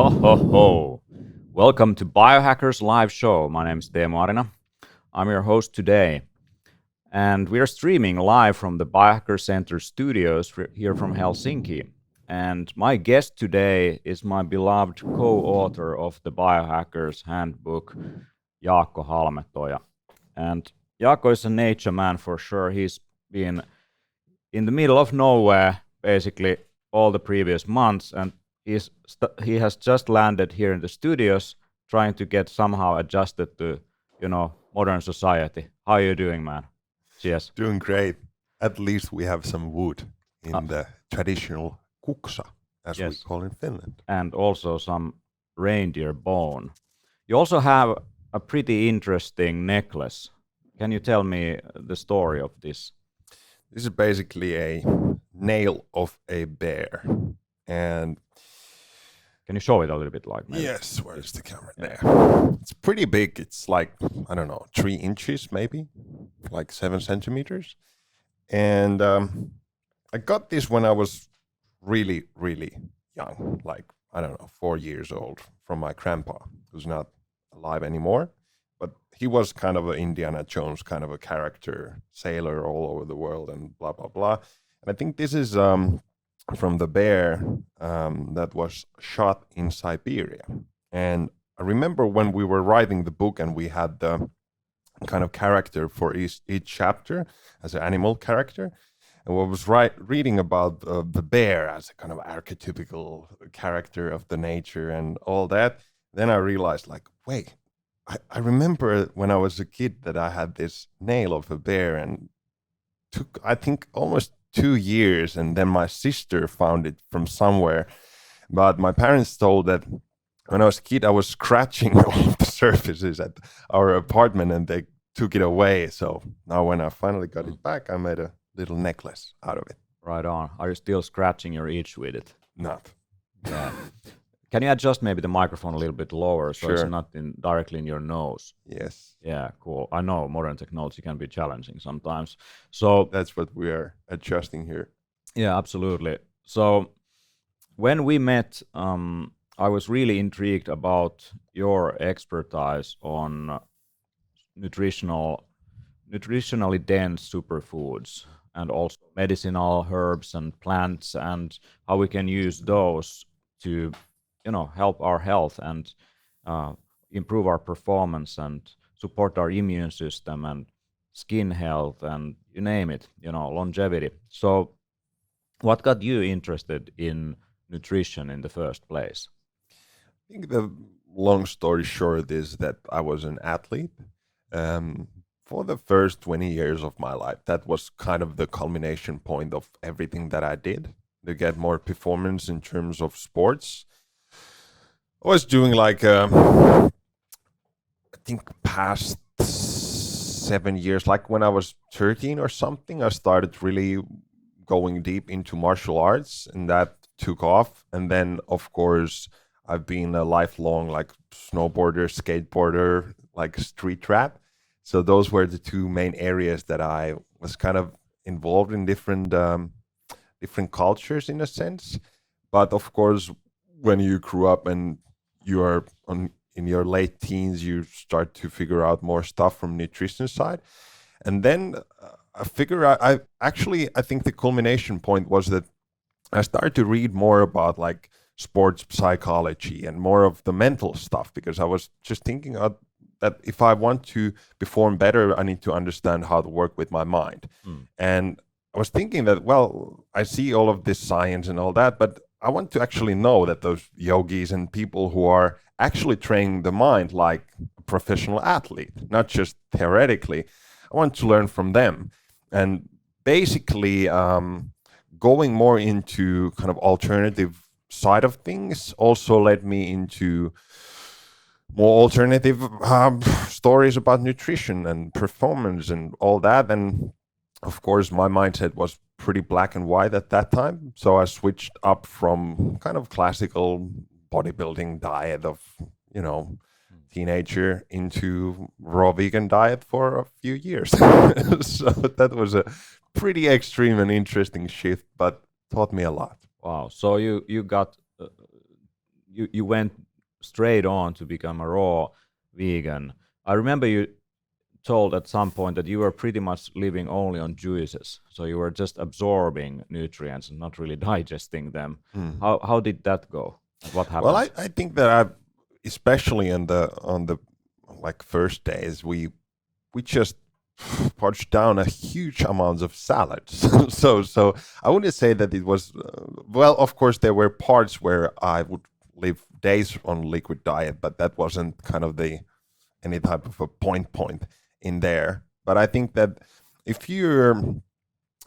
Ho ho ho! Welcome to Biohackers Live Show. My name is Teemu Arina. I'm your host today, and we are streaming live from the Biohacker Center studios here from Helsinki. And my guest today is my beloved co-author of the Biohackers Handbook, Jaakko Halmetoja. And Jaakko is a nature man for sure. He's been in the middle of nowhere basically all the previous months, and he has just landed here in the studios, trying to get somehow adjusted to modern society. How are you doing, man? Cheers. Doing great. At least we have some wood in the traditional kuksa, as we call in Finland. And also some reindeer bone. You also have a pretty interesting necklace. Can you tell me the story of this? This is basically a nail of a bear. And can you show it a little bit like maybe? Yes, where's the camera? There. It's pretty big. It's like, I don't know, 3 inches maybe, like 7 centimeters. And I got this when I was really, really young, like, I don't know, 4 years old, from my grandpa, who's not alive anymore. But he was kind of an Indiana Jones kind of a character, sailor all over the world and blah, blah, blah. And I think this is from the bear that was shot in Siberia. And I remember when we were writing the book and we had the kind of character for each chapter as an animal character. And I was reading about the bear as a kind of archetypical character of the nature and all that. Then I realized, like, wait, I remember when I was a kid that I had this nail of a bear, and took, I think, almost 2 years, and then my sister found it from somewhere. But my parents told that when I was a kid, I was scratching all of the surfaces at our apartment, and they took it away. So now when I finally got it back, I made a little necklace out of it. Right on. Are you still scratching your itch with it? Not. Yeah. Can you adjust maybe the microphone a little bit lower so Sure. it's not directly in your nose? Yes. Yeah, cool. I know modern technology can be challenging sometimes. So that's what we are adjusting here. Yeah, absolutely. So when we met, I was really intrigued about your expertise on nutritionally dense superfoods, and also medicinal herbs and plants, and how we can use those to help our health and improve our performance and support our immune system and skin health and you name it, longevity. So what got you interested in nutrition in the first place? I think the long story short is that I was an athlete. For the first 20 years of my life, that was kind of the culmination point of everything that I did to get more performance in terms of sports. I was doing like, I think past 7 years, like when I was 13 or something, I started really going deep into martial arts, and that took off. And then, of course, I've been a lifelong like snowboarder, skateboarder, like street rap. So those were the 2 main areas that I was kind of involved in, different cultures in a sense. But of course, when you grew up and you are in your late teens, you start to figure out more stuff from nutrition side. And then I think the culmination point was that I started to read more about like sports psychology and more of the mental stuff, because I was just thinking that if I want to perform better, I need to understand how to work with my mind. And I was thinking that, well, I see all of this science and all that, but I want to actually know that those yogis and people who are actually training the mind like a professional athlete, not just theoretically, I want to learn from them. And basically going more into kind of alternative side of things also led me into more alternative stories about nutrition and performance and all that. And of course, my mindset was pretty black and white at that time. So I switched up from kind of classical bodybuilding diet of, teenager into raw vegan diet for a few years. So that was a pretty extreme and interesting shift, but taught me a lot. Wow. So you got you went straight on to become a raw vegan. I remember you told at some point that you were pretty much living only on juices, so you were just absorbing nutrients and not really digesting them. Mm. How did that go? And what Well, happened? I think that especially on the like first days, we just punched down a huge amounts of salads. So I wouldn't say that it was well. Of course, there were parts where I would live days on liquid diet, but that wasn't kind of the any type of a point in there. But I think that if your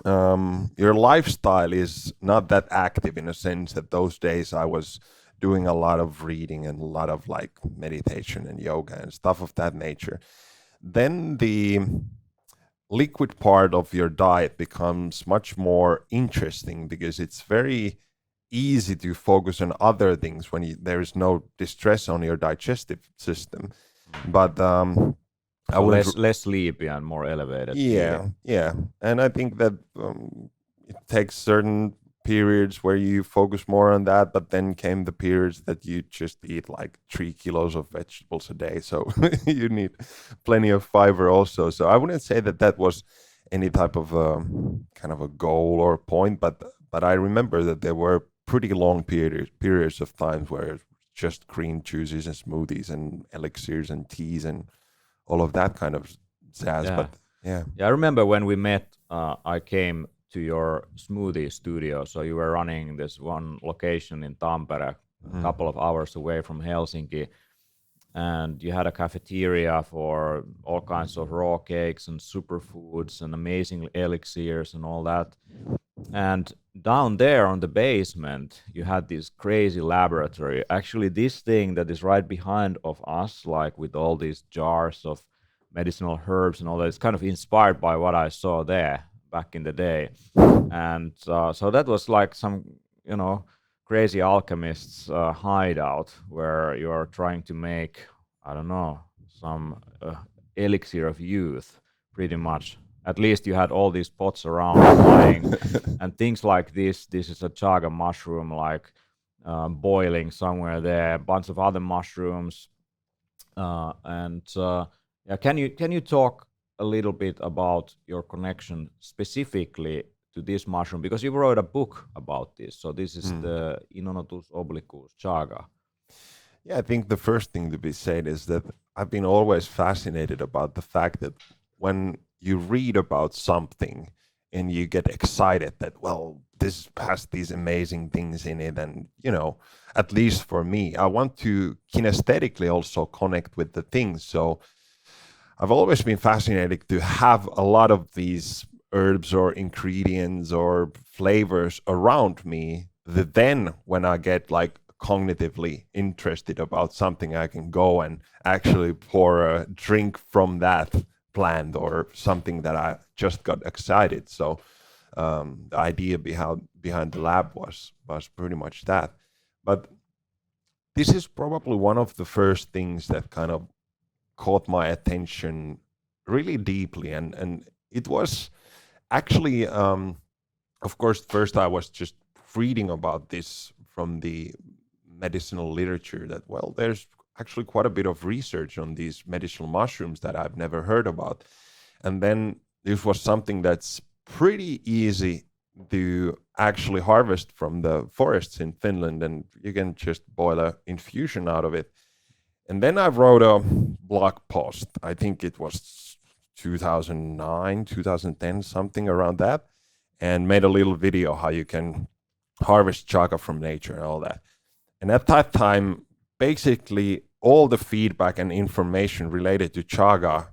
lifestyle is not that active in a sense that those days I was doing a lot of reading and a lot of like meditation and yoga and stuff of that nature, then the liquid part of your diet becomes much more interesting because it's very easy to focus on other things when there is no distress on your digestive system. But I So wouldn't. less sleepy and more elevated Yeah, feeling. yeah, and I think that it takes certain periods where you focus more on that, but then came the periods that you just eat like 3 kilos of vegetables a day, so you need plenty of fiber also. So I wouldn't say that that was any type of kind of a goal or point, but I remember that there were pretty long periods of times where just green juices and smoothies and elixirs and teas and all of that kind of jazz. Yeah. But yeah. Yeah, I remember when we met, I came to your smoothie studio. So you were running this one location in Tampere, a couple of hours away from Helsinki, and you had a cafeteria for all kinds of raw cakes and superfoods and amazing elixirs and all that. And down there on the basement, you had this crazy laboratory. Actually, this thing that is right behind of us, like with all these jars of medicinal herbs and all that, is kind of inspired by what I saw there back in the day. And so that was like some, you know, crazy alchemist's hideout where you're trying to make, I don't know, some elixir of youth, pretty much. At least you had all these pots around lying and things like this. This is a chaga mushroom, like boiling somewhere there. A bunch of other mushrooms, and yeah. Can you talk a little bit about your connection specifically to this mushroom because you wrote a book about this? So this is Mm. the Inonotus obliquus chaga. Yeah, I think the first thing to be said is that I've been always fascinated about the fact that when you read about something and you get excited that, well, this has these amazing things in it, and, at least for me, I want to kinesthetically also connect with the things. So I've always been fascinated to have a lot of these herbs or ingredients or flavors around me that then when I get like cognitively interested about something, I can go and actually pour a drink from that plant or something that I just got excited. So the idea behind the lab was pretty much that. But this is probably one of the first things that kind of caught my attention really deeply, and it was actually of course first I was just reading about this from the medicinal literature that, well, there's actually quite a bit of research on these medicinal mushrooms that I've never heard about. And then this was something that's pretty easy to actually harvest from the forests in Finland, and you can just boil a infusion out of it. And then I wrote a blog post. I think it was 2009, 2010, something around that, and made a little video how you can harvest chaga from nature and all that. And at that time, basically all the feedback and information related to chaga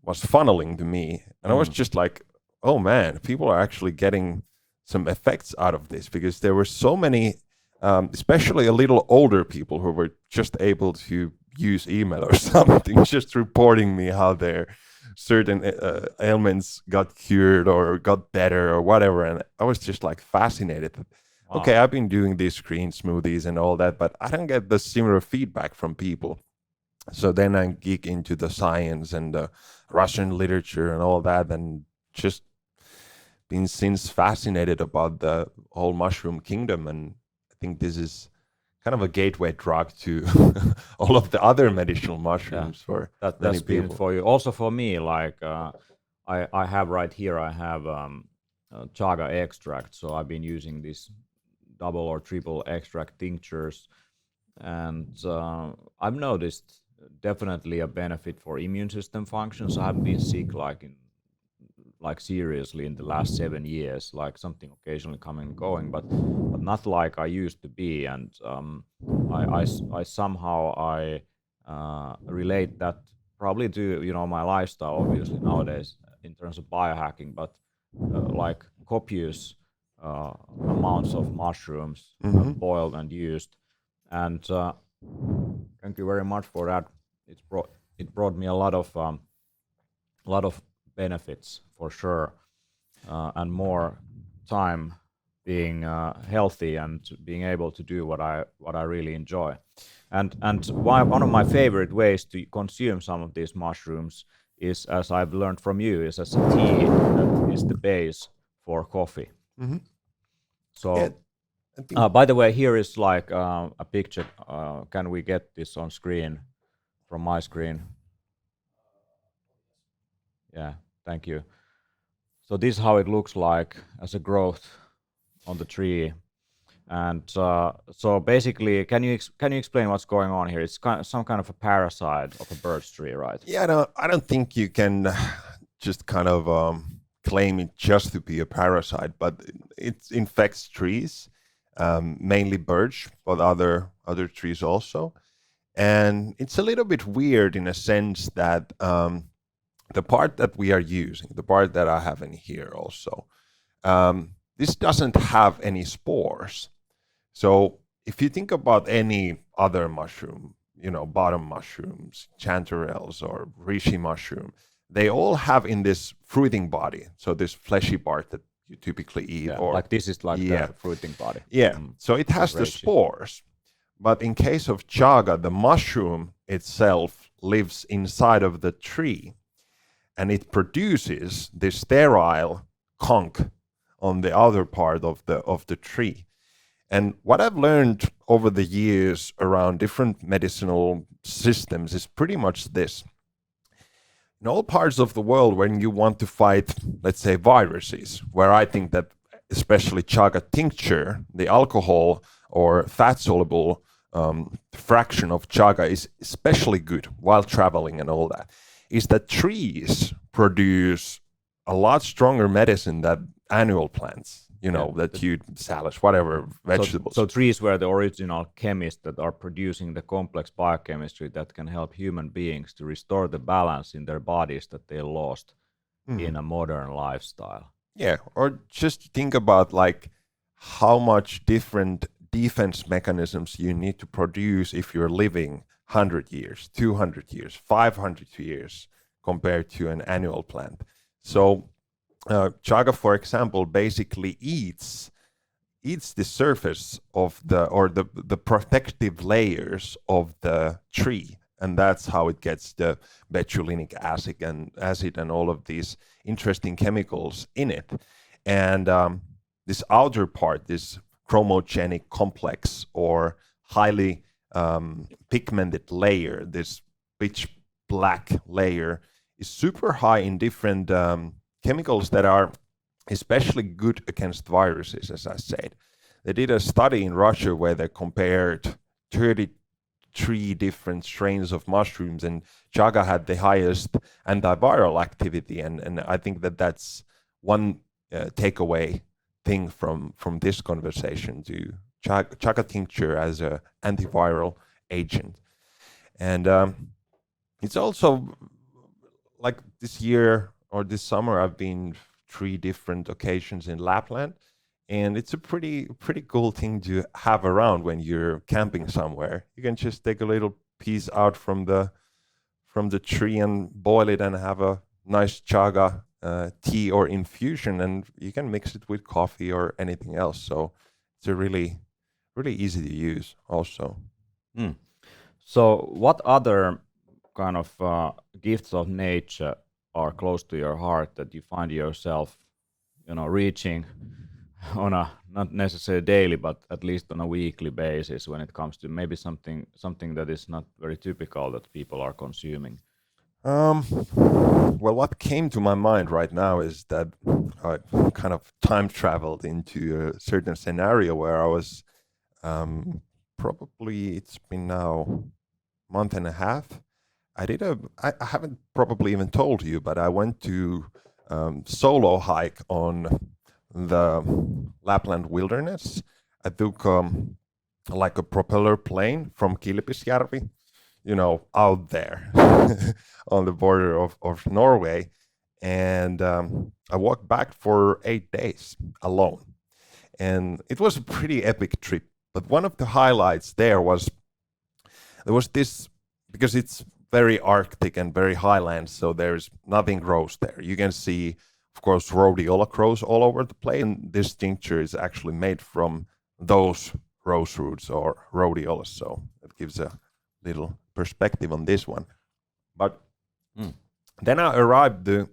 was funneling to me. And I was just like, oh man, people are actually getting some effects out of this, because there were so many, especially a little older people who were just able to use email or something, just reporting me how their certain ailments got cured or got better or whatever. And I was just like fascinated. Wow. Okay, I've been doing these green smoothies and all that, but I don't get the similar feedback from people. So then I geek into the science and the Russian literature and all that, and just been since fascinated about the whole mushroom kingdom. And I think this is kind of a gateway drug to all of the other medicinal mushrooms for many That's been people. for you. Also for me, like I have right here, I have chaga extract. So I've been using these double or triple extract tinctures, and I've noticed definitely a benefit for immune system functions. I haven't been sick like seriously in the last 7 years, like something occasionally coming and going, but not like I used to be. And I somehow relate that probably to my lifestyle, obviously nowadays in terms of biohacking, but like copious amounts of mushrooms boiled and used. And thank you very much for that. It brought me a lot of benefits for sure, and more time being healthy and being able to do what I really enjoy. And one of my favorite ways to consume some of these mushrooms is, as I've learned from you, is as a tea that is the base for coffee. Hmm. So, Yeah, I think by the way, here is like a picture. Can we get this on screen from my screen? Yeah, thank you. So this is how it looks like as a growth on the tree. And so basically, can you explain what's going on here? It's some kind of a parasite of a birch tree, right? yeah, I don't think you can just kind of claim it just to be a parasite, but it infects trees, mainly birch, but other trees also. And it's a little bit weird in a sense that the part that we are using, the part that I have in here also, this doesn't have any spores. So if you think about any other mushroom, bottom mushrooms, chanterelles, or reishi mushroom, they all have in this fruiting body, so this fleshy part that you typically eat, Yeah, or like this is like yeah, the fruiting body. yeah. So it has the reishi. spores, but in case of chaga, the mushroom itself lives inside of the tree, and it produces this sterile conch on the other part of the tree. And what I've learned over the years around different medicinal systems is pretty much this. In all parts of the world, when you want to fight, let's say, viruses, where I think that especially chaga tincture, the alcohol or fat soluble fraction of chaga is especially good while traveling and all that, is that trees produce a lot stronger medicine than annual plants, that you salads, whatever, vegetables. So trees were the original chemists that are producing the complex biochemistry that can help human beings to restore the balance in their bodies that they lost in a modern lifestyle. Yeah, or just think about like how much different defense mechanisms you need to produce if you're living 100 years, 200 years, 500 years compared to an annual plant. So chaga, for example, basically eats the surface of the protective layers of the tree, and that's how it gets the betulinic acid and all of these interesting chemicals in it. And this outer part, this chromogenic complex or highly pigmented layer, this pitch black layer, is super high in different chemicals that are especially good against viruses, as I said. They did a study in Russia where they compared 33 different strains of mushrooms, and chaga had the highest antiviral activity. And I think that that's one takeaway thing from this conversation, to chaga tincture as an antiviral agent. And it's also like this year or this summer, I've been 3 different occasions in Lapland, and it's a pretty cool thing to have around when you're camping somewhere. You can just take a little piece out from the tree and boil it and have a nice chaga tea or infusion, and you can mix it with coffee or anything else. So it's a really easy to use also. Mm. So what other kind of gifts of nature are close to your heart that you find yourself, reaching, on a not necessarily daily, but at least on a weekly basis when it comes to maybe something that is not very typical that people are consuming? Um, well, what came to my mind right now is that I kind of time traveled into a certain scenario where I was probably it's been now month and a half. I haven't probably even told you, but I went to solo hike on the Lapland wilderness. I took like a propeller plane from Kilpisjärvi, out there on the border of Norway. And I walked back for 8 days alone. And it was a pretty epic trip. But one of the highlights there was this, because it's very Arctic and very highland, so there's nothing grows there. You can see, of course, rhodiola grows all over the place. And this tincture is actually made from those rose roots or rhodiolas. So it gives a little perspective on this one. But then I arrived to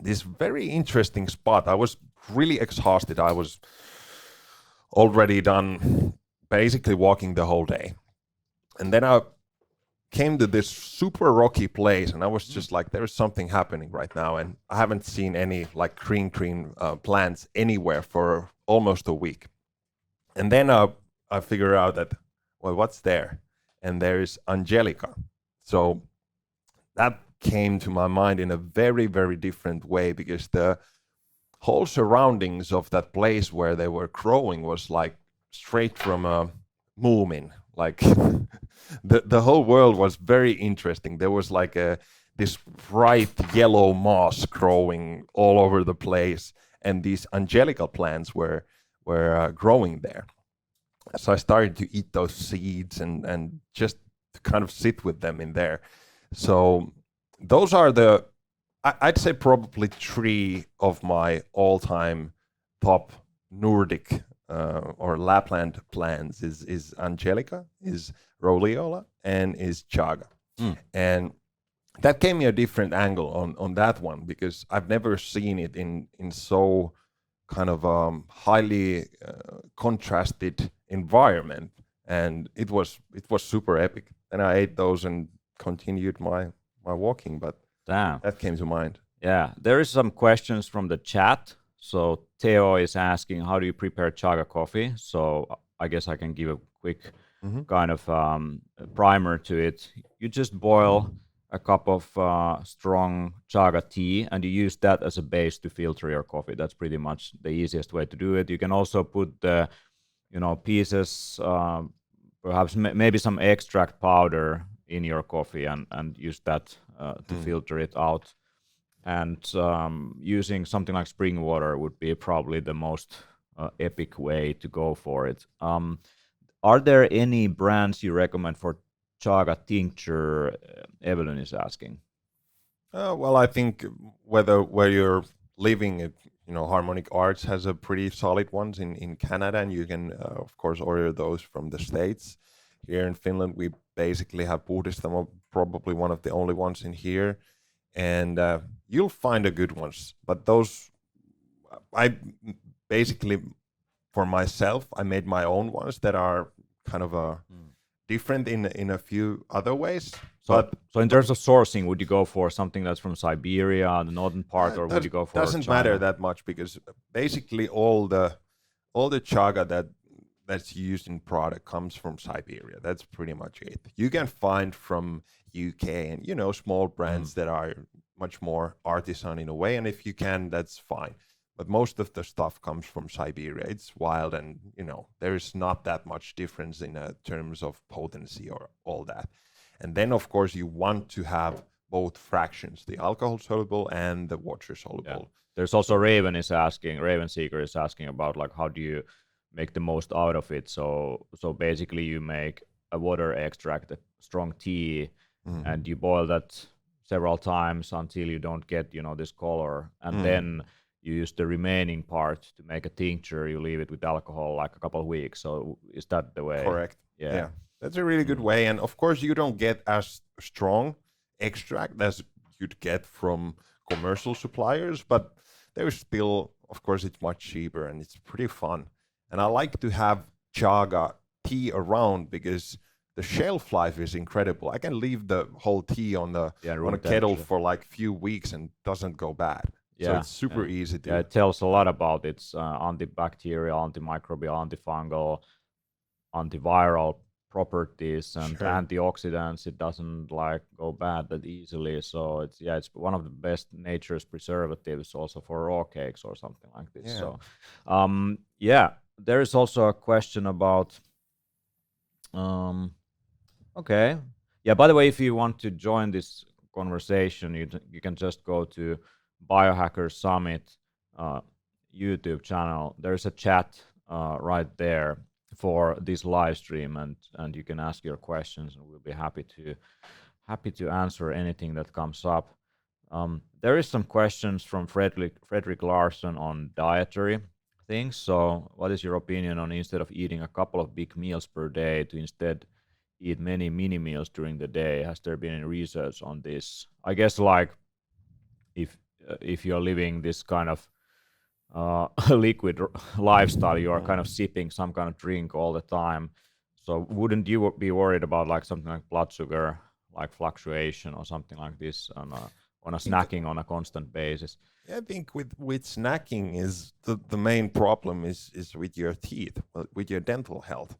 this very interesting spot. I was really exhausted. I was already done basically walking the whole day. And then I came to this super rocky place, and I was just like, there's something happening right now. And I haven't seen any like green plants anywhere for almost a week. And then I figured out that, well, what's there? And there's Angelica. So that came to my mind in a very, very different way, because the whole surroundings of that place where they were growing was like straight from a Moomin. Like the whole world was very interesting. There was like this bright yellow moss growing all over the place, and these angelica plants were growing there. So I started to eat those seeds and just to kind of sit with them in there. So those are I'd say probably three of my all-time top Nordic or Lapland plants is Angelica, is Rhodiola, and is Chaga. And that gave me a different angle on that one, because I've never seen it in so kind of highly contrasted environment, and it was super epic. And I ate those and continued my walking, but Damn. that came to mind. Yeah, there is some questions from the chat. So Theo is asking, how do you prepare chaga coffee? So I guess I can give a quick kind of primer to it. You just boil a cup of strong chaga tea, and you use that as a base to filter your coffee. That's pretty much the easiest way to do it. You can also put the, pieces, perhaps maybe some extract powder in your coffee, and use that to filter it out. And using something like spring water would be probably the most epic way to go for it. Are there any brands you recommend for chaga tincture? Evelyn is asking. Well, I think where you're living, Harmonic Arts has a pretty solid ones in Canada, and you can of course order those from the States. Here in Finland, we basically have Puhdistamo, probably one of the only ones in here, and you'll find a good ones. But those, I basically, for myself, I made my own ones that are kind of different in a few other ways. So in terms of sourcing, would you go for something that's from Siberia, the northern part, or would you go for doesn't China? matter that much, because basically all the chaga that's used in product comes from Siberia. That's pretty much it. You can find from UK and small brands that are much more artisan in a way, and if you can, that's fine. But most of the stuff comes from Siberia. It's wild, and there is not that much difference in terms of potency or all that. And then, of course, you want to have both fractions, the alcohol soluble and the water soluble. Yeah. There's also Raven Seeker is asking about like how do you make the most out of it. So basically you make a water extract, a strong tea, and you boil that several times until you don't get this color, and then you use the remaining part to make a tincture. You leave it with alcohol like a couple of weeks. So is that the way? Correct. Yeah. That's a really good way. And of course, you don't get as strong extract as you'd get from commercial suppliers, but there's still of course, it's much cheaper and it's pretty fun. And I like to have chaga tea around because the shelf life is incredible. I can leave the whole tea on the Yeah, on room a kettle temperature. for like few weeks and doesn't go bad. So Yeah, it's super yeah. easy Yeah, to. it tells a lot about its antibacterial, antimicrobial, antifungal, antiviral properties and Sure. antioxidants. It doesn't like go bad that easily. So it's one of the best nature's preservatives also for raw cakes or something like this. Yeah. So yeah, there is also a question about okay. Yeah, by the way, if you want to join this conversation, you can just go to Biohacker Summit uh, YouTube channel. There's a chat right there for this live stream, and you can ask your questions, and we'll be happy to answer anything that comes up. There is some questions from Frederick Larson on dietary things. So, what is your opinion on instead of eating a couple of big meals per day to instead eat many mini meals during the day? Has there been any research on this? I guess like if if you're living this kind of liquid lifestyle, you are kind of Mm. sipping some kind of drink all the time. So wouldn't you be worried about like something like blood sugar, like fluctuation or something like this on a I think snacking on a constant basis? Yeah, I think with snacking is the main problem is with your teeth, with your dental health.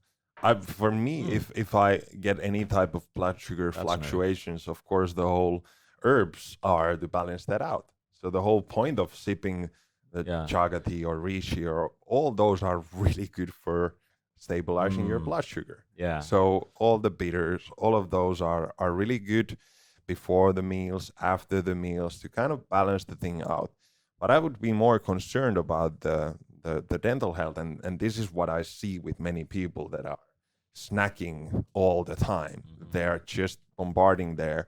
For me, Hmm, if I get any type of blood sugar fascinating. fluctuations, of course the whole herbs are to balance that out. So the whole point of sipping the Yeah. chaga tea or reishi or all those are really good for stabilizing your Mm, blood sugar. yeah. So all the bitters, all of those are really good before the meals, after the meals to kind of balance the thing out. But I would be more concerned about the dental health, and this is what I see with many people that are snacking all the time. Hmm. They're just bombarding their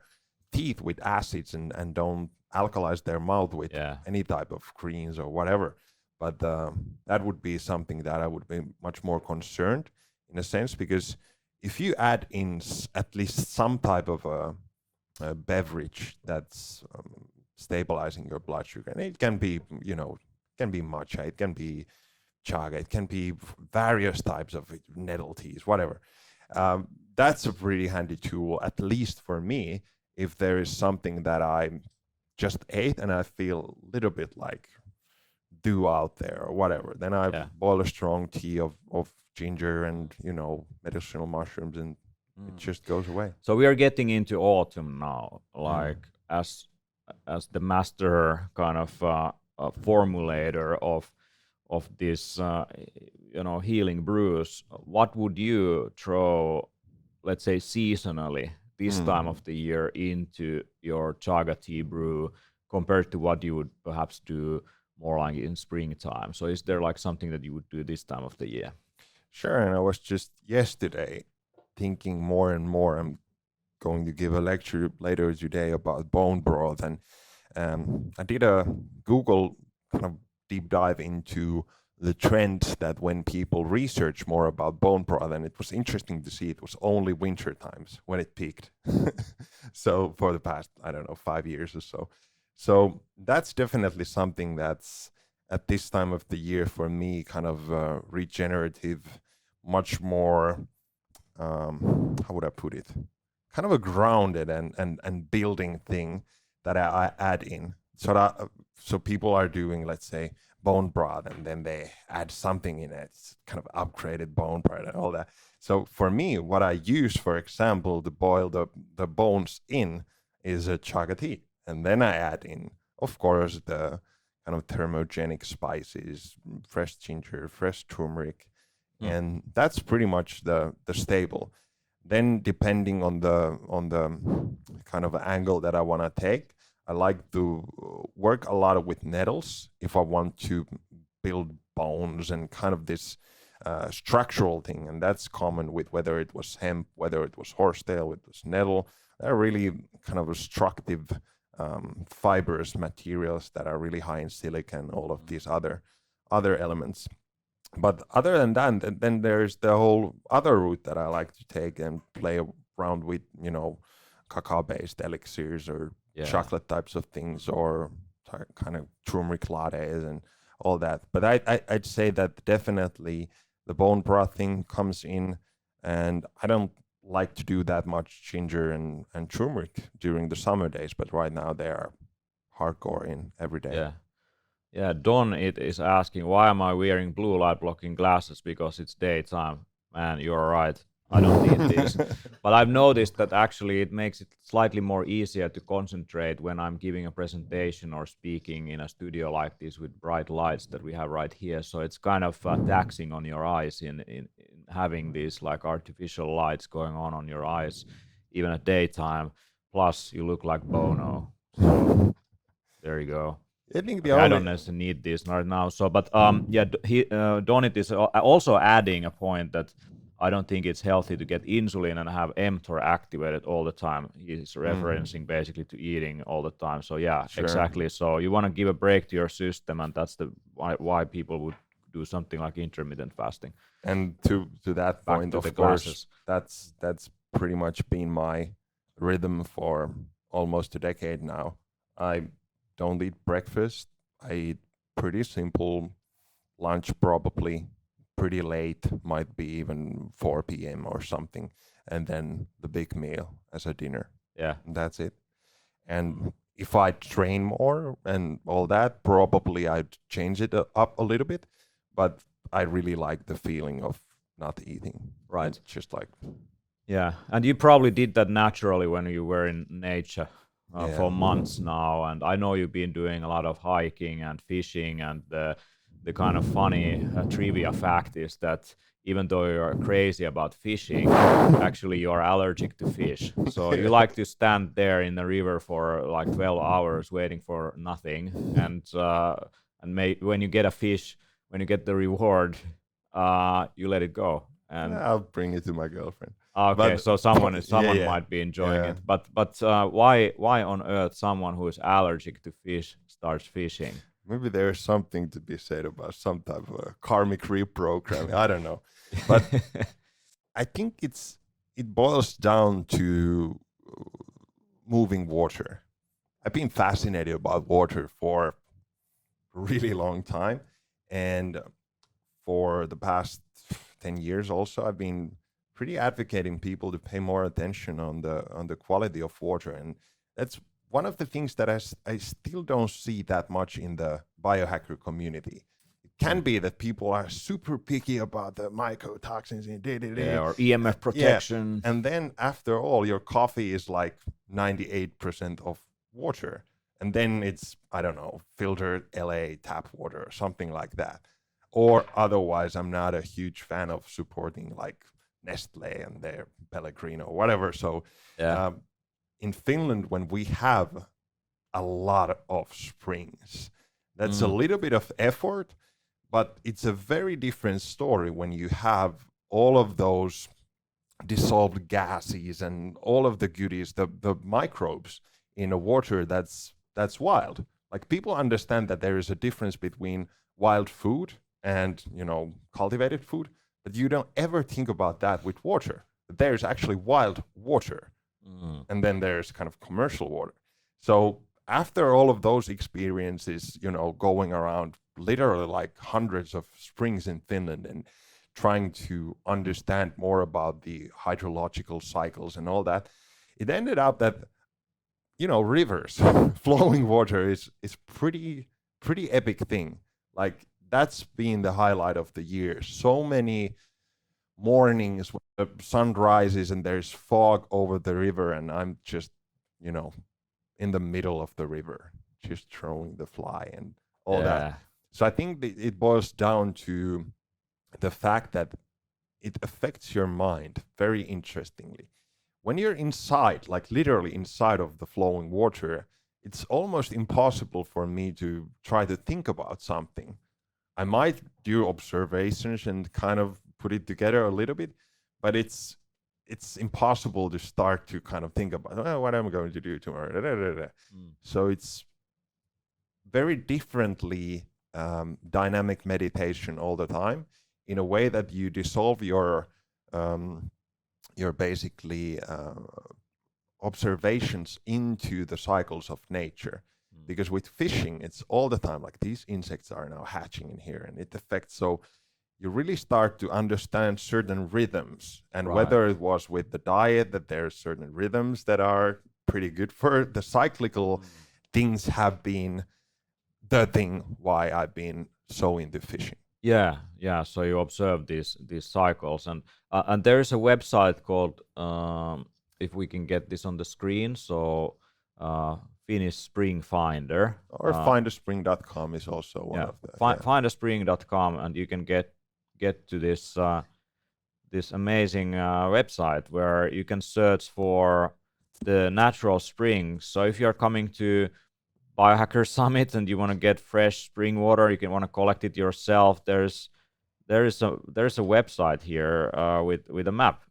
teeth with acids and don't alkalize their mouth with Yeah. any type of greens or whatever. But that would be something that I would be much more concerned in a sense because if you add in at least some type of a beverage that's stabilizing your blood sugar, and it can be can be matcha, it can be chaga, it can be various types of nettle teas, whatever. That's a pretty handy tool, at least for me, if there is something that I just ate and I feel a little bit like dew out there or whatever. Then I Yeah. boil a strong tea of ginger and medicinal mushrooms, and it Mm. just goes away. So we are getting into autumn now, Mm. like as the master kind of formulator of this healing brews. What would you throw, let's say seasonally, this time Mm. of the year into your chaga tea brew compared to what you would perhaps do more like in springtime? So is there like something that you would do this time of the year? Sure, and I was just yesterday thinking more and more. I'm going to give a lecture later today about bone broth, and I did a Google kind of deep dive into the trend that when people research more about bone broth, and it was interesting to see it was only winter times when it peaked. So for the past, I don't know, 5 years or so. So that's definitely something that's at this time of the year for me kind of regenerative, much more how would I put it? Kind of a grounded and building thing that I add in. So people are doing, let's say, bone broth, and then they add something in it, it's kind of upgraded bone broth and all that. So for me, what I use, for example, to boil the bones in is a chaga tea, and then I add in, of course, the kind of thermogenic spices, fresh ginger, fresh turmeric, Hmm. and that's pretty much the staple. Then depending on the kind of angle that I want to take, I like to work a lot with nettles if I want to build bones and kind of this structural thing, and that's common with whether it was hemp, whether it was horsetail, whether it was nettle. They're really kind of destructive fibrous materials that are really high in silica and all of these other elements. But other than that, then there's the whole other route that I like to take and play around with, cacao based elixirs or Yeah. chocolate types of things or kind of turmeric lattes and all that. But I'd say that definitely the bone broth thing comes in, and I don't like to do that much ginger and turmeric during the summer days, but right now they are hardcore in every day. Yeah. Yeah, Don it is asking why am I wearing blue light blocking glasses because it's daytime. Man, you're right. I don't need these. But I've noticed that actually it makes it slightly more easier to concentrate when I'm giving a presentation or speaking in a studio like this with bright lights that we have right here. So it's kind of taxing on your eyes in having these like artificial lights going on your eyes, even at daytime. Plus, you look like Bono. So there you go. I think the Okay, I don't only necessarily need this right now. So, but yeah, Donit is also adding a point that I don't think it's healthy to get insulin and have mTOR activated all the time. He's referencing basically to eating all the time. So yeah, Sure. exactly. So you want to give a break to your system, and that's the why people would do something like intermittent fasting. And to that Back point, to of the course, glasses. that's pretty much been my rhythm for almost a decade now. I don't eat breakfast. I eat pretty simple lunch, probably pretty late, might be even 4 p.m. or something, and then the big meal as a dinner. Yeah, That's it. And if I train more and all that, probably I'd change it up a little bit. But I really like the feeling of not eating. right. And just like, Yeah, and you probably did that naturally when you were in nature Yeah. for months now. And I know you've been doing a lot of hiking and fishing. And the kind of funny trivia fact is that even though you're crazy about fishing, actually you're allergic to fish. So you like to stand there in the river for like 12 hours waiting for nothing. And when you get a fish, when you get the reward, you let it go. And I'll bring it to my girlfriend. okay, But- so someone yeah. might be enjoying Yeah. it, but why on earth someone who is allergic to fish starts fishing? Maybe there's something to be said about some type of a karmic reprogramming. I don't know. But I think it boils down to moving water. I've been fascinated about water for a really long time, and for the past 10 years also I've been pretty advocating people to pay more attention on the quality of water, and that's one of the things that I still don't see that much in the biohacker community. It can be that people are super picky about the mycotoxins in Yeah, or EMF protection. and then after all, your coffee is like 98% of water. And then it's, I don't know, filtered LA tap water or something like that. Or otherwise, I'm not a huge fan of supporting like Nestle and their Pellegrino or whatever. So Yeah, in Finland, when we have a lot of springs, that's a little bit of effort, but it's a very different story when you have all of those dissolved gases and all of the goodies, the microbes in a water that's wild. Like people understand that there is a difference between wild food and cultivated food, but you don't ever think about that with water. There's actually wild water, and then there's kind of commercial water. So after all of those experiences, going around literally like hundreds of springs in Finland and trying to understand more about the hydrological cycles and all that, it ended up that rivers, flowing water is pretty epic thing. Like that's been the highlight of the year. So many mornings when the sun rises and there's fog over the river, and I'm just in the middle of the river, just throwing the fly and all that. So I think that it boils down to the fact that it affects your mind very interestingly. When you're inside, like literally inside of the flowing water, it's almost impossible for me to try to think about something. I might do observations and kind of put it together a little bit, but it's impossible to start to kind of think about what I'm going to do tomorrow. So it's very differently dynamic meditation all the time, in a way that you dissolve your basically observations into the cycles of nature. Mm. because with fishing it's all the time like these insects are now hatching in here and it affects. So you really start to understand certain rhythms, and Right. whether it was with the diet that there's certain rhythms that are pretty good for the cyclical Mm. things have been the thing why I've been so into fishing. Yeah, yeah. So you observe these cycles, and there is a website called if we can get this on the screen. So Finnish Spring Finder. Or findaspring.com is also one Yeah, of the, yeah. findaspring.com, and you can get to this amazing website where you can search for the natural springs. So if you're coming to Biohacker Summit and you want to get fresh spring water, you can want to collect it yourself. There's a website here with a map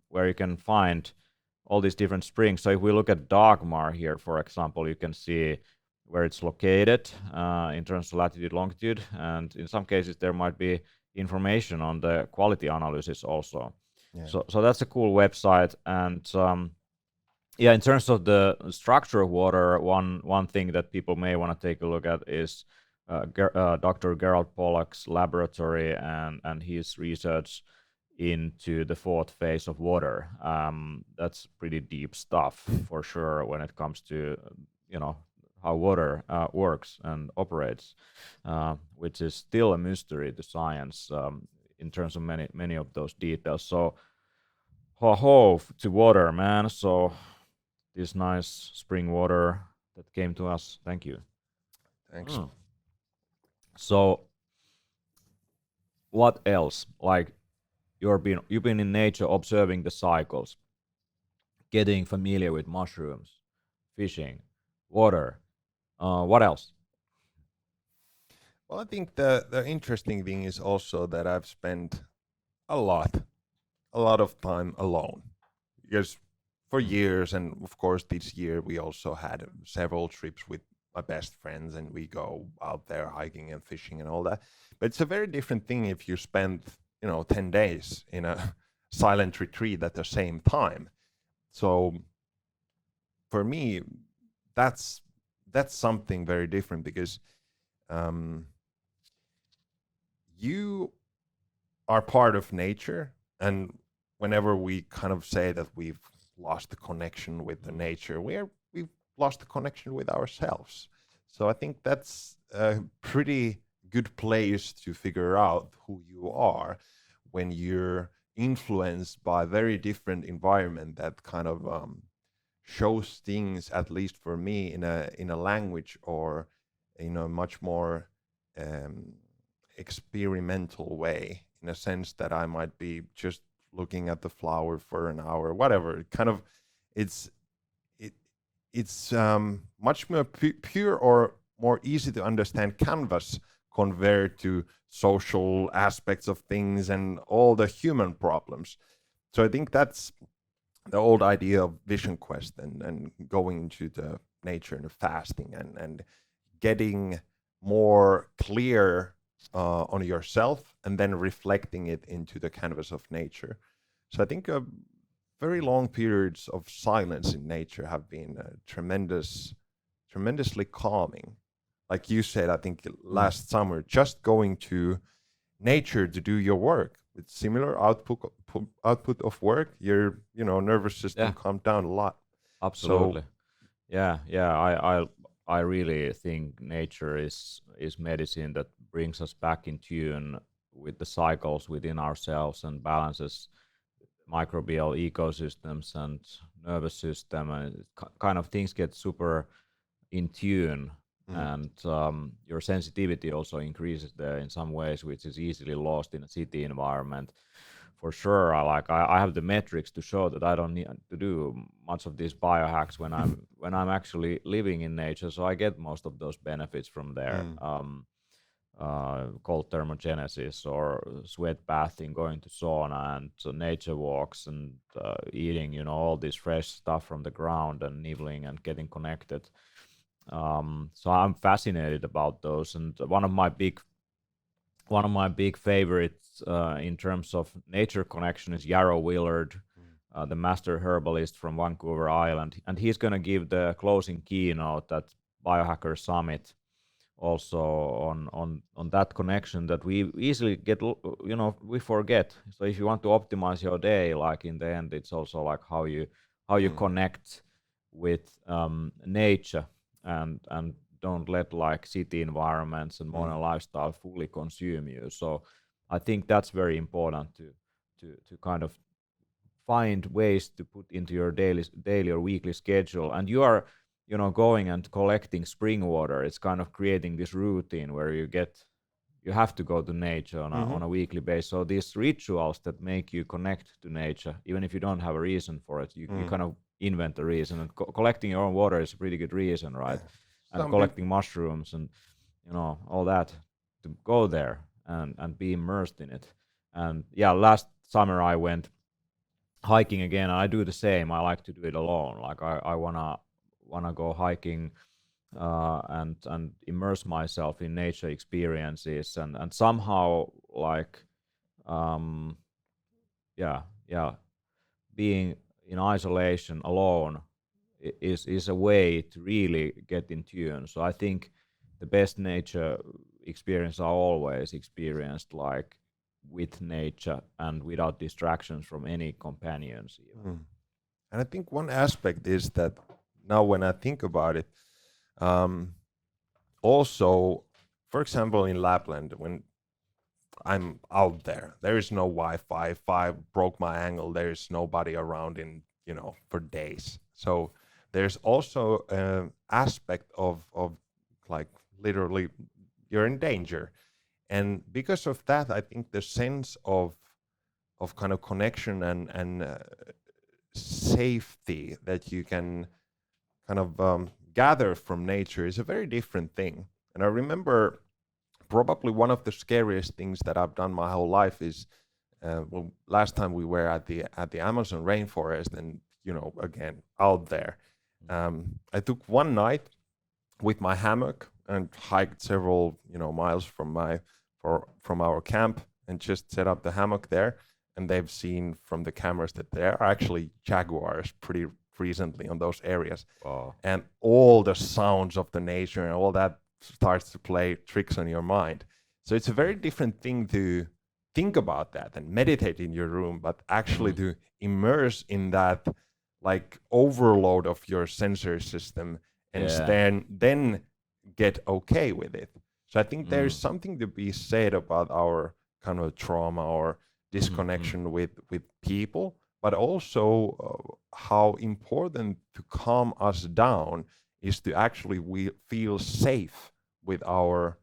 where you can find all these different springs. So if we look at Dagmar here, for example, you can see where it's located in terms of latitude, longitude, and in some cases there might be information on the quality analysis also. Yeah. So that's a cool website. And yeah, in terms of the structure of water, one thing that people may want to take a look at is Dr. Gerald Pollack's laboratory and his research into the fourth phase of water. That's pretty deep stuff for sure when it comes to you know how water works and operates, which is still a mystery to science in terms of many of those details. So ho ho to water, man. So this nice spring water that came to us. Thank you. Thanks. Mm. So what else? Like you've been in nature observing the cycles, getting familiar with mushrooms, fishing, water. What else? Well, I think the interesting thing is also that I've spent a lot of time alone, because for Mm. years, and of course this year we also had several trips with my best friends, and we go out there hiking and fishing and all that. But it's a very different thing if you spend 10 days in a silent retreat at the same time. So for me, that's something very different, because um, you are part of nature, and whenever we kind of say that we've lost the connection with the nature, we've lost the connection with ourselves. So I think that's a pretty good place to figure out who you are when you're influenced by a very different environment that kind of shows things, at least for me, in a language or in a much more um, experimental way, in a sense that I might be just looking at the flower for an hour, whatever. Kind of, it's it it's much more pure or more easy to understand canvas compared to social aspects of things and all the human problems. So I think that's the old idea of vision quest, and going into the nature and the fasting, and getting more clear on yourself and then reflecting it into the canvas of nature. So I think very long periods of silence in nature have been tremendously calming. Like you said, I think Mm. last summer, just going to nature to do your work with similar output of work, your nervous system Yeah, calmed down a lot. So absolutely. Yeah, yeah. I really think nature is medicine that brings us back in tune with the cycles within ourselves and balances microbial ecosystems and nervous system, and kind of things get super in tune, mm, and your sensitivity also increases there in some ways, which is easily lost in a city environment. For sure, I have the metrics to show that I don't need to do much of these biohacks when I'm actually living in nature, so I get most of those benefits from there. mm, Cold thermogenesis or sweat bathing, going to sauna and nature walks and eating, all this fresh stuff from the ground and nibbling and getting connected. So I'm fascinated about those, and one of my big favorites in terms of nature connection is Yarrow Willard, mm. the master herbalist from Vancouver Island, and he's going to give the closing keynote at Biohacker Summit also on that connection that we easily get, we forget. So if you want to optimize your day, like in the end, it's also like how you connect with nature and don't let like city environments and modern lifestyle fully consume you. So I think that's very important to kind of find ways to put into your daily or weekly schedule. And you are, going and collecting spring water. It's kind of creating this routine where you have to go to nature on a weekly basis. So these rituals that make you connect to nature, even if you don't have a reason for it, you kind of invent a reason. And collecting your own water is a pretty good reason, right? And collecting mushrooms and all that, to go there and be immersed in it. And yeah, last summer I went hiking again. I do the same. I like to do it alone. Like I wanna go hiking and immerse myself in nature experiences and somehow like yeah being in isolation alone is a way to really get in tune. So I think the best nature experience are always experienced like with nature and without distractions from any companions even. And I think one aspect is that now when I think about it, also, for example, in Lapland, when I'm out there is no Wi-Fi. If I broke my ankle, there is nobody around for days. So there's also an aspect of like literally you're in danger. And because of that, I think the sense of kind of connection and safety that you can kind of gather from nature is a very different thing. And I remember probably one of the scariest things that I've done my whole life is last time we were at the Amazon rainforest, and again out there. I took one night with my hammock and hiked several miles from our camp and just set up the hammock there. And they've seen from the cameras that there are actually jaguars pretty recently on those areas. Wow. And all the sounds of the nature and all that starts to play tricks on your mind. So it's a very different thing to think about that and meditate in your room, but actually to immerse in that like overload of your sensor system and then get okay with it. So I think there's something to be said about our kind of trauma or disconnection with people, but also how important to calm us down is to actually we feel safe with our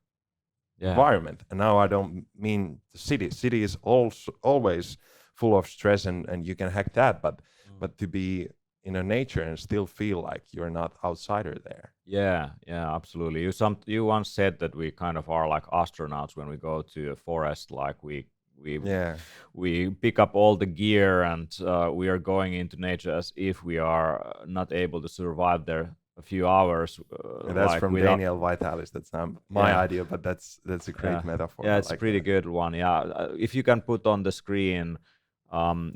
environment. And now I don't mean the city. City is also always full of stress and you can hack that, but to be in a nature and still feel like you're not outsider there. Yeah, absolutely. You once said that we kind of are like astronauts when we go to a forest. Like we pick up all the gear and we are going into nature as if we are not able to survive there a few hours. And that's like from Daniel Vitalis. That's not my idea, but that's a great metaphor. Yeah, it's like a pretty good one. Yeah, if you can put on the screen.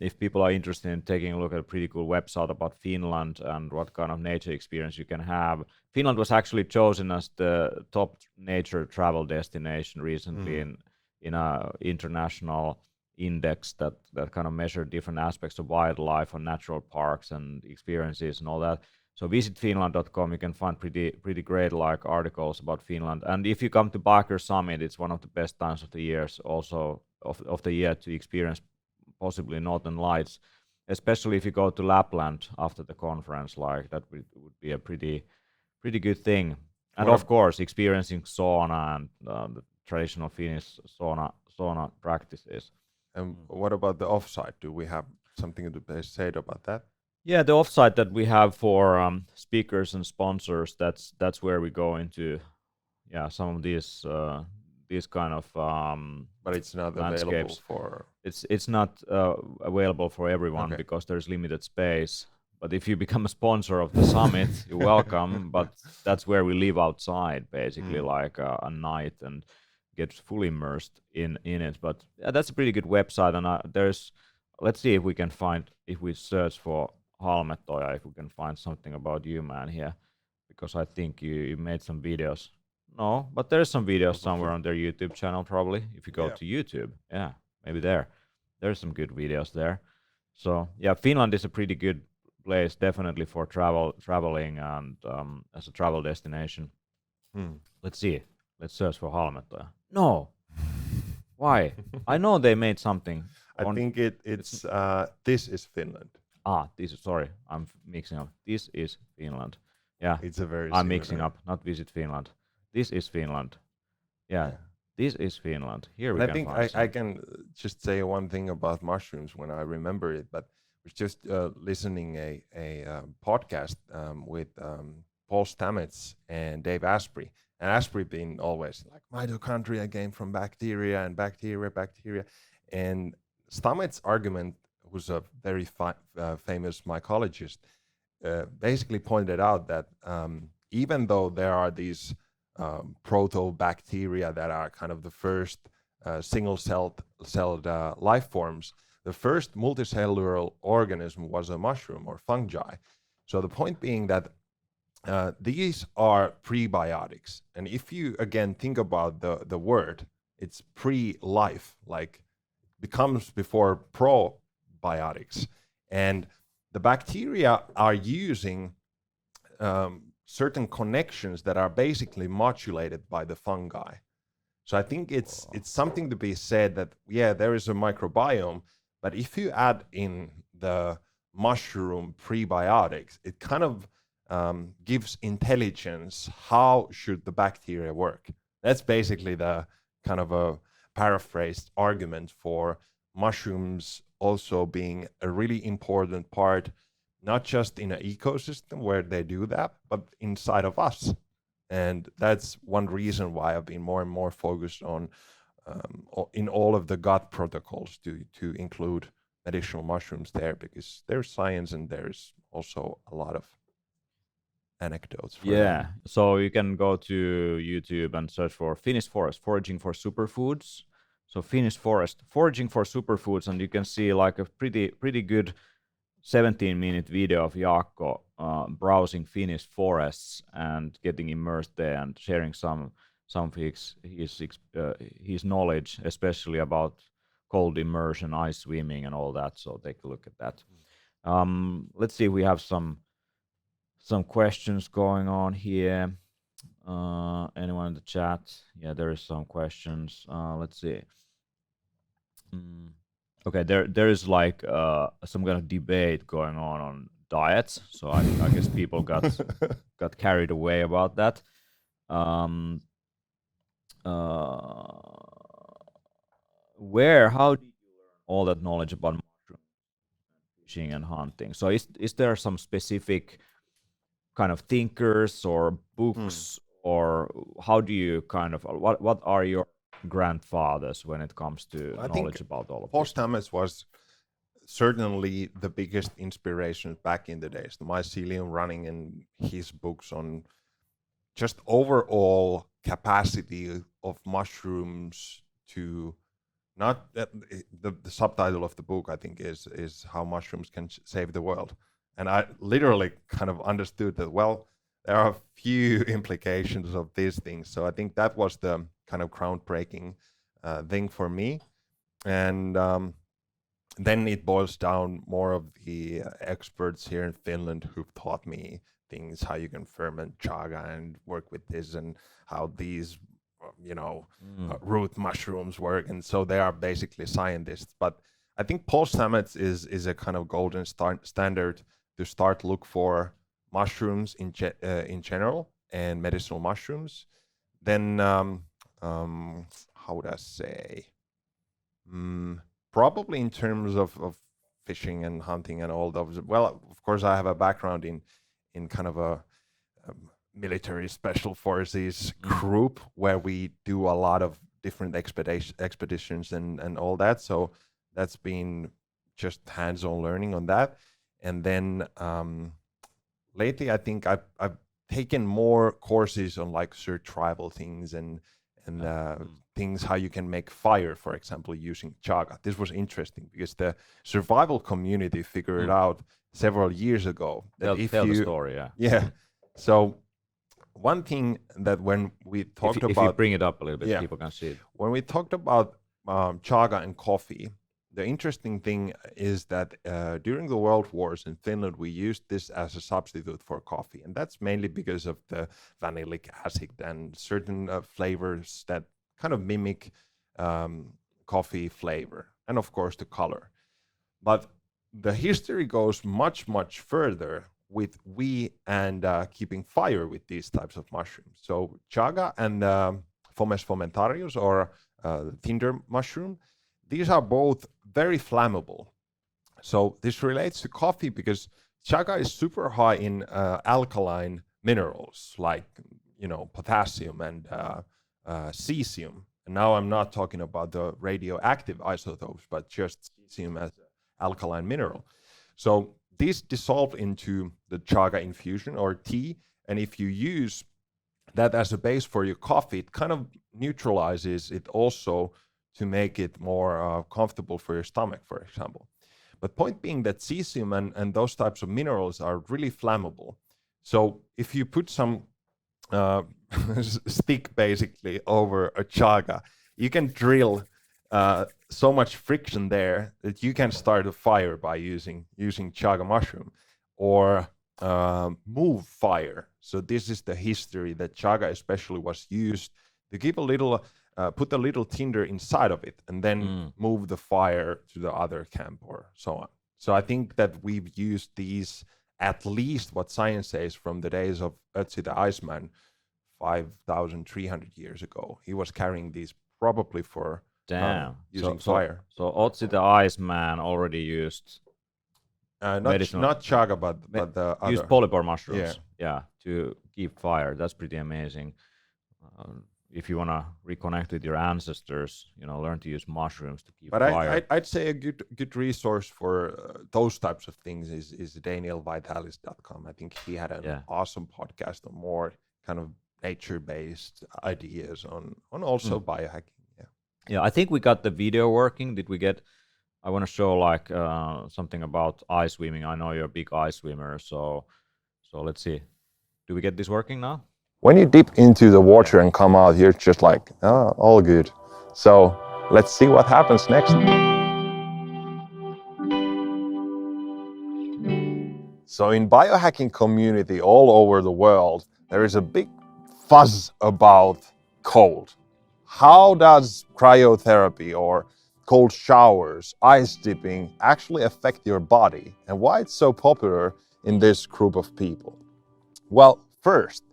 If people are interested in taking a look at a pretty cool website about Finland and what kind of nature experience you can have. Finland was actually chosen as the top nature travel destination recently in a international index that kind of measured different aspects of wildlife and natural parks and experiences and all that. So visit Finland.com. You can find pretty great like articles about Finland. And if you come to Biohacker Summit, it's one of the best times of the years also of the year to experience possibly Northern Lights, especially if you go to Lapland after the conference. Like that would be a pretty good thing. And of course, experiencing sauna and the traditional Finnish sauna practices. And what about the offsite? Do we have something to be said about that? Yeah, the offsite that we have for speakers and sponsors, that's where we go into some of these kind of but it's not landscapes. Available for it's not available for everyone because there's limited space. But if you become a sponsor of the summit, you're welcome. But that's where we live outside basically like a night and get fully immersed in it. But that's a pretty good website, and let's see if we can find, if we search for Halmetoja, if we can find something about you, man, here, because I think you made some videos. No, but there's some videos somewhere on their YouTube channel probably. If you go to YouTube, yeah, maybe there's some good videos there. So yeah, Finland is a pretty good place, definitely for traveling and as a travel destination. Let's see. Let's search for Halmetoja. No, why? I know they made something. I think it's This is Finland. Sorry, I'm mixing up. This is Finland. Yeah, It's a very I'm mixing up. Not Visit Finland. This is Finland. Yeah. This is Finland. Here we And can I think find I can just say one thing about mushrooms when I remember it, but I was just listening a podcast with Paul Stamets and Dave Asprey. And Asprey being always like, mitochondria came from bacteria and bacteria. And Stamets' argument, who's a very famous mycologist, basically pointed out that even though there are these protobacteria that are kind of the first single-celled life forms, the first multicellular organism was a mushroom or fungi. So the point being that these are prebiotics. And if you, again, think about the word, it's pre-life, like becomes before probiotics. And the bacteria are using certain connections that are basically modulated by the fungi. So I think it's something to be said that, yeah, there is a microbiome, but if you add in the mushroom prebiotics, it kind of gives intelligence. How should the bacteria work? That's basically the kind of a paraphrased argument for mushrooms also being a really important part, not just in an ecosystem where they do that, but inside of us. And that's one reason why I've been more and more focused on in all of the gut protocols to include medicinal mushrooms there, because there's science and there's also a lot of anecdotes for that. So you can go to YouTube and search for Finnish Forest, foraging for superfoods. So Finnish Forest, foraging for superfoods, and you can see like a pretty good 17-minute video of Jaakko browsing Finnish forests and getting immersed there and sharing some of his knowledge, especially about cold immersion, ice swimming, and all that. So take a look at that. Let's see if we have some questions going on here. Anyone in the chat? Yeah, there is some questions. Let's see. Okay, there is like some kind of debate going on diets. So I guess people got carried away about that. How did you learn all that knowledge about mushrooms, fishing, and hunting? So is there some specific kind of thinkers or books, or how do you kind of what are your grandfathers when it comes to knowledge about all of Paul this? Stamets was certainly the biggest inspiration back in the days. The mycelium running in his books on just overall capacity of mushrooms to not the subtitle of the book, I think, is how mushrooms can save the world. And I literally kind of understood that, well, there are a few implications of these things. So I think that was the kind of groundbreaking thing for me. And then it boils down more of the experts here in Finland who've taught me things, how you can ferment chaga and work with this, and how these, root mushrooms work. And so they are basically scientists. But I think Paul Stamets is a kind of golden standard to start look for mushrooms in general and medicinal mushrooms. Then how would I say? Probably in terms of fishing and hunting and all those. Well, of course, I have a background in kind of a military special forces group where we do a lot of different expeditions and all that. So that's been just hands-on learning on that. And then lately, I think I've taken more courses on like survival things and things how you can make fire, for example, using chaga. This was interesting because the survival community figured out several years ago that tell the story, yeah. So one thing that when we talked If you about bring it up a little bit, Yeah. people can see it. when we talked about chaga and coffee, the interesting thing is that during the world wars in Finland, we used this as a substitute for coffee, and that's mainly because of the vanillic acid and certain flavors that kind of mimic coffee flavor, and of course the color. But the history goes much, much further with we and keeping fire with these types of mushrooms. So chaga and Fomes fomentarius, or tinder mushroom, these are both very flammable. So this relates to coffee because chaga is super high in alkaline minerals like potassium and cesium. And now I'm not talking about the radioactive isotopes, but just cesium as an alkaline mineral. So these dissolve into the chaga infusion or tea, and if you use that as a base for your coffee, it kind of neutralizes it also to make it more comfortable for your stomach, for example. But point being that cesium and those types of minerals are really flammable. So if you put some stick basically over a chaga, you can drill so much friction there that you can start a fire by using chaga mushroom, or move fire. So this is the history that chaga especially was used to keep a little, put a little tinder inside of it, and then move the fire to the other camp or so on. So I think that we've used these, at least what science says, from the days of Ötzi the Iceman 5,300 years ago. He was carrying these probably for using fire. So Otzi the Iceman already used Not chaga, but the other. used polypore mushrooms. Yeah, to keep fire. That's pretty amazing. If you want to reconnect with your ancestors, learn to use mushrooms to keep fire. I'd say a good resource for those types of things is danielvitalis.com. I think he had an awesome podcast on more kind of nature-based ideas on also biohacking. Yeah, I think we got the video working. Did we get? I want to show like something about ice swimming. I know you're a big ice swimmer, so let's see. Do we get this working now? When you dip into the water and come out, you're just like, oh, all good. So let's see what happens next. So in biohacking community all over the world, there is a big fuzz about cold. How does cryotherapy or cold showers, ice dipping actually affect your body, and why it's so popular in this group of people? Well, first,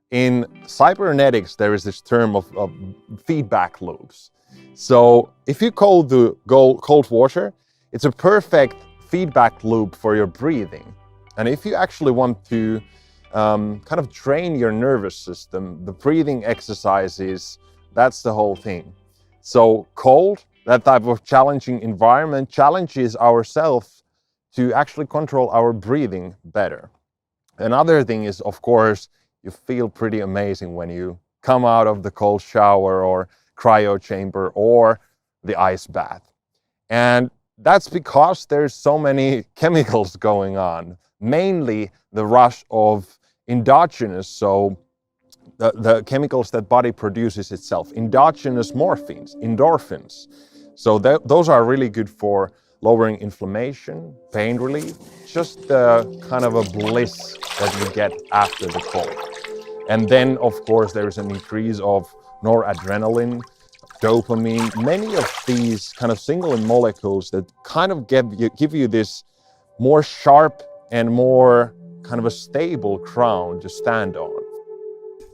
in cybernetics, there is this term of feedback loops. So if you cold water, it's a perfect feedback loop for your breathing. And if you actually want to kind of train your nervous system, the breathing exercises, that's the whole thing. So cold, that type of challenging environment, challenges ourselves to actually control our breathing better. Another thing is, of course, you feel pretty amazing when you come out of the cold shower or cryo chamber or the ice bath. And that's because there's so many chemicals going on, mainly the rush of endogenous, so the chemicals that body produces itself, endogenous morphines, endorphins. So those are really good for lowering inflammation, pain relief, just the kind of a bliss that you get after the cold. And then, of course, there is an increase of noradrenaline, dopamine, many of these kind of single molecules that kind of give you this more sharp and more kind of a stable crown to stand on.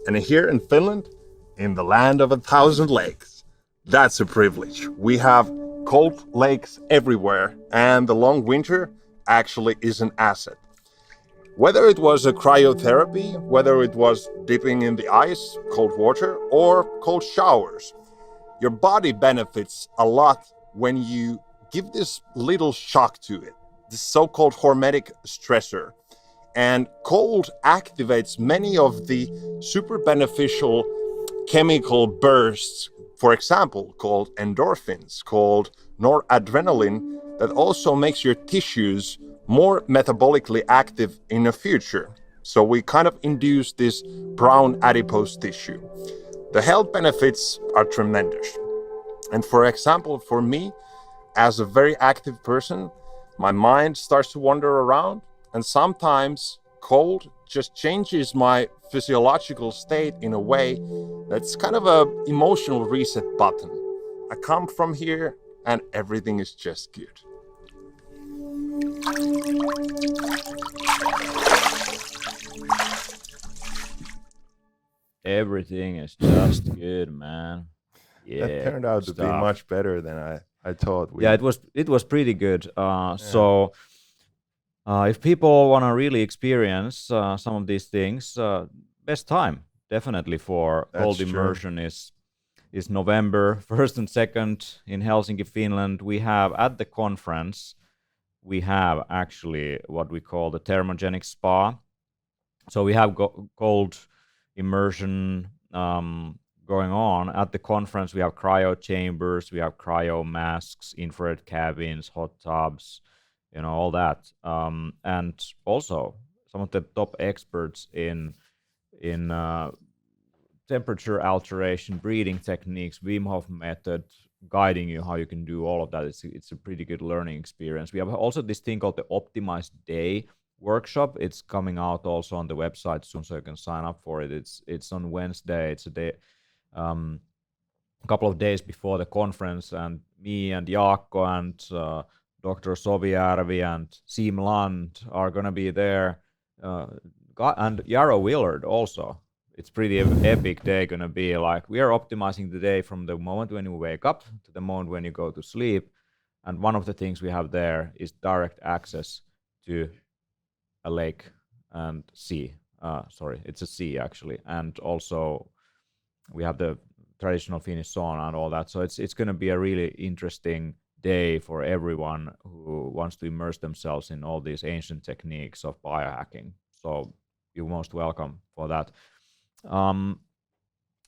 And here in Finland, in the land of 1,000 lakes, that's a privilege. We have cold lakes everywhere, and the long winter actually is an asset. Whether it was a cryotherapy, whether it was dipping in the ice, cold water, or cold showers, your body benefits a lot when you give this little shock to it, this so-called hormetic stressor. And cold activates many of the super beneficial chemical bursts, for example, called endorphins, called noradrenaline, that also makes your tissues more metabolically active in the future. So we kind of induce this brown adipose tissue. The health benefits are tremendous. And for example, for me, as a very active person, my mind starts to wander around, and sometimes cold just changes my physiological state in a way that's kind of a emotional reset button. I come from here and everything is just good. Everything is just good, man. Yeah, That turned out to be stuff. much better than I thought. Yeah, it was pretty good. So if people want to really experience some of these things, best time definitely for That's cold true. immersion is November 1st and 2nd in Helsinki, Finland. We have at the conference, we have actually what we call the thermogenic spa. So we have cold immersion going on at the conference. We have cryo chambers, we have cryo masks, infrared cabins, hot tubs, all that, and also some of the top experts in temperature alteration, breathing techniques, Wim Hof method, guiding you how you can do all of that. It's a pretty good learning experience. We have also this thing called the Optimized Day workshop. It's coming out also on the website soon, so you can sign up for it. It's on Wednesday. It's a day, a couple of days before the conference, and me and Jaakko and Dr. Sovijärvi and Siim Land are gonna be there, and Yarrow Willard also. It's pretty epic day gonna be. Like, we are optimizing the day from the moment when you wake up to the moment when you go to sleep, and one of the things we have there is direct access to a lake and sea. Sorry, it's a sea actually, and also we have the traditional Finnish sauna and all that. So it's going to be a really interesting day for everyone who wants to immerse themselves in all these ancient techniques of biohacking. So you're most welcome for that.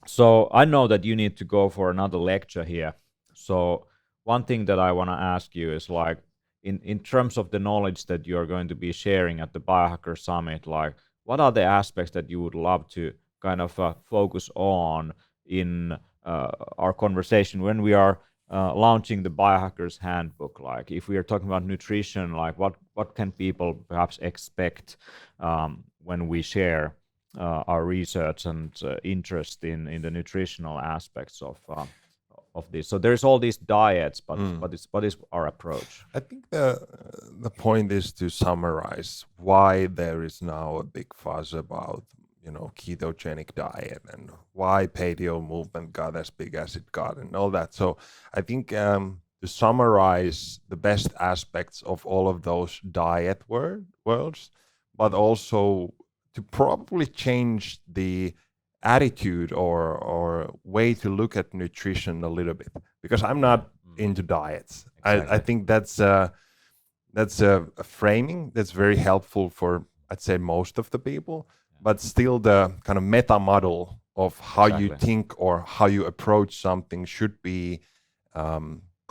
So I know that you need to go for another lecture here. So one thing that I want to ask you is, like, in terms of the knowledge that you're going to be sharing at the Biohacker Summit, like, what are the aspects that you would love to kind of focus on in our conversation when we are launching the Biohackers Handbook? Like, if we are talking about nutrition, like, what can people perhaps expect when we share our research and interest in the nutritional aspects of this? So there's all these diets, but what is our approach? I think the point is to summarize why there is now a big fuss about ketogenic diet and why paleo movement got as big as it got and all that. So I think to summarize the best aspects of all of those diet worlds, but also to probably change the attitude or way to look at nutrition a little bit, because I'm not into diets. Exactly. I think that's a framing that's very helpful for, I'd say, most of the people, but still the kind of meta model of how you Exactly. think or how you approach something should be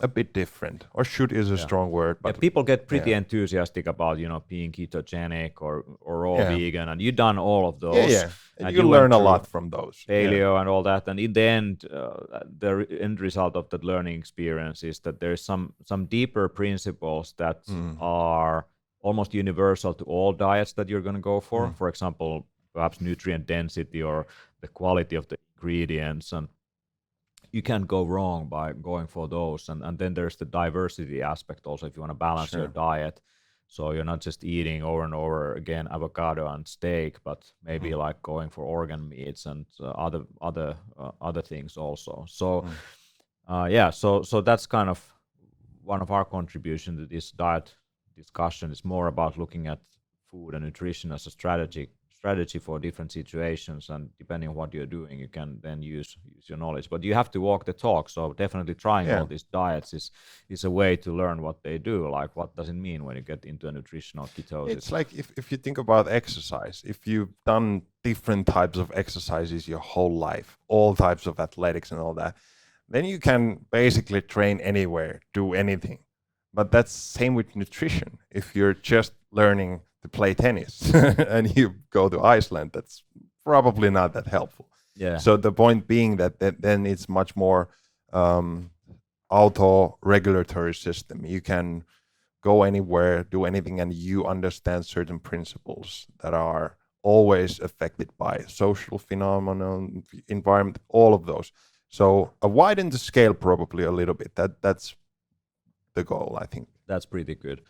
a bit different. Or should is a strong word, but people get pretty enthusiastic about being ketogenic or raw vegan, and you've done all of those. And you learn a lot from those. Paleo and all that, and in the end, the end result of that learning experience is that there's some deeper principles that are almost universal to all diets that you're going to go for. For example, perhaps nutrient density or the quality of the ingredients, and you can't go wrong by going for those. And then there's the diversity aspect also, if you want to balance your diet. So you're not just eating over and over again avocado and steak, but maybe like going for organ meats and other things also. So so that's kind of one of our contributions to this diet discussion. Is more about looking at food and nutrition as a strategy for different situations, and depending on what you're doing, you can then use your knowledge. But you have to walk the talk. So definitely trying all these diets is a way to learn what they do. Like, what does it mean when you get into a nutritional ketosis? It's like if you think about exercise, if you've done different types of exercises your whole life, all types of athletics and all that, then you can basically train anywhere, do anything. But that's same with nutrition. If you're just learning to play tennis and you go to Iceland, that's probably not that helpful. Yeah. So the point being that then it's much more auto-regulatory system. You can go anywhere, do anything, and you understand certain principles that are always affected by social phenomenon, environment, all of those. So widen the scale probably a little bit. That's the goal, I think. That's pretty good.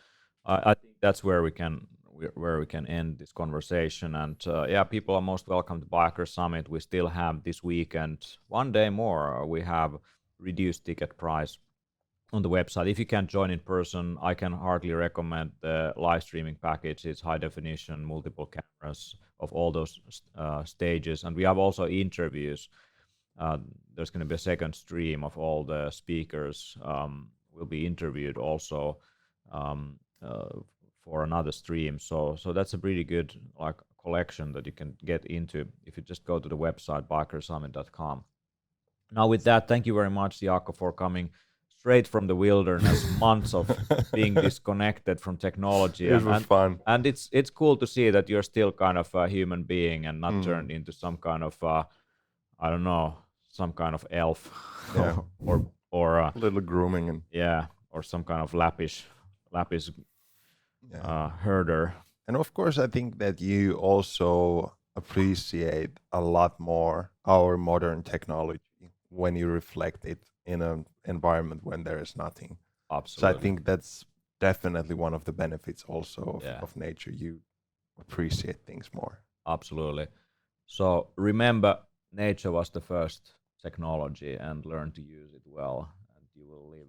I think that's where we can end this conversation. And yeah, people are most welcome to Biohacker Summit. We still have this weekend, one day more. We have reduced ticket price on the website. If you can't join in person, I can hardly recommend the live streaming package. It's high definition, multiple cameras of all those stages, and we have also interviews. There's going to be a second stream of all the speakers will be interviewed also for another stream. So that's a pretty good collection that you can get into if you just go to the website biohackersummit.com. Now with that, thank you very much, Jaakko, for coming straight from the wilderness, months of being disconnected from technology. It was fun. And it's cool to see that you're still kind of a human being and not turned into some kind of I don't know, some kind of elf. Yeah. or A little grooming and or some kind of lapis herder. And of course, I think that you also appreciate a lot more our modern technology when you reflect it in an environment when there is nothing. Absolutely. So I think that's definitely one of the benefits also of nature. You appreciate things more. Absolutely. So remember, nature was the first technology, and learn to use it well, and you will live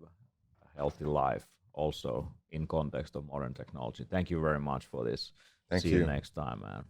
a healthy life also in context of modern technology. Thank you very much for this. Thank See you. you next time, man.